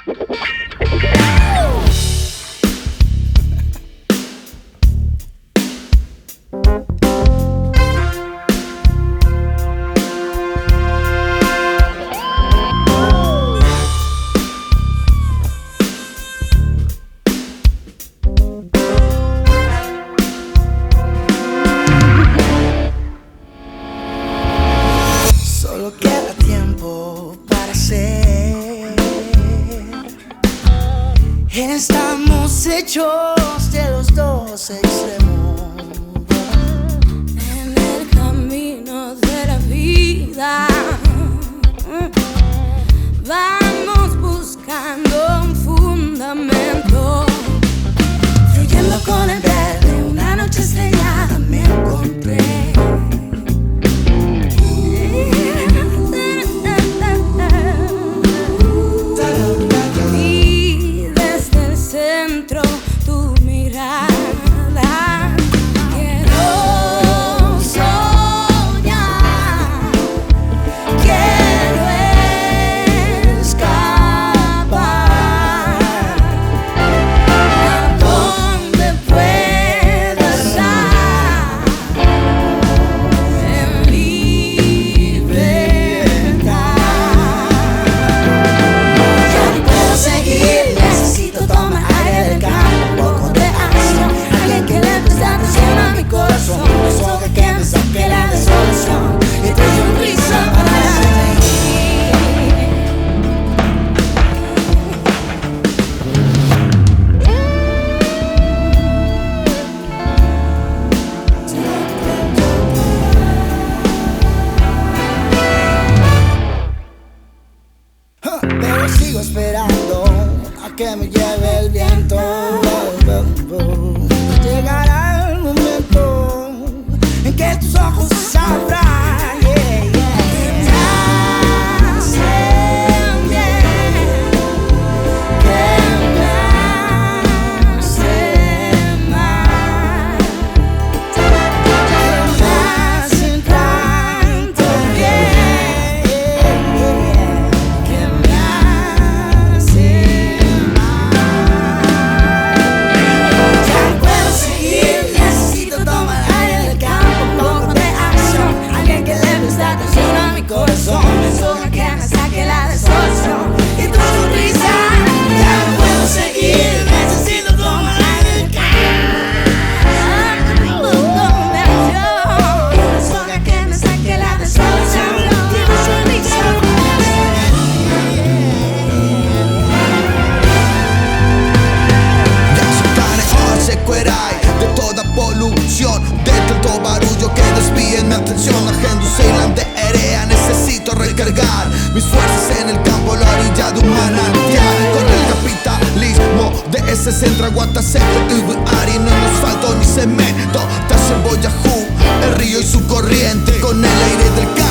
Solo queda tiempo para ser. Estamos hechos de los dos extremos. En el camino de la vida vamos buscando un fundamento. Fluyendo con el verde, una noche estrellada me encontré. Y desde el centro tu mirada quiero soñar, quiero escapar a donde pueda estar en libertad. Ya no puedo seguir, necesito tomar aire del campo, un poco de acción, alguien que le preste atención a mi corazón, un soga que me saque la desolación y tu sonrisa para reír. Pero sigo esperando a que me lleve el viento. Llegará el momento en que tus ojos sabrán que me hacen bien, que me hacen mal, que me hacen tanto bien, que me hacen mal. Ya no puedo seguir, necesito tomar aire del campo, un poco de acción, alguien que le preste atención a mi corazón, un soga que me saque la desolación y tu sonrisa. Ya no puedo seguir, necesito tomar aire del campo, un poco de acción, un soga que me saque la desolación y tu sonrisa. Giocare oggi querai de toda polución, de tanto barullo que desvíe mi atención. Agendo Ceylan de Erea, necesito recargar mis fuerzas en el campo, la orilla de un manantial. Con el capitalismo de ese centro aguanta seco y Ari, no nos faltó ni cemento. Tash en Boyacú, el río y su corriente, con el aire del campo.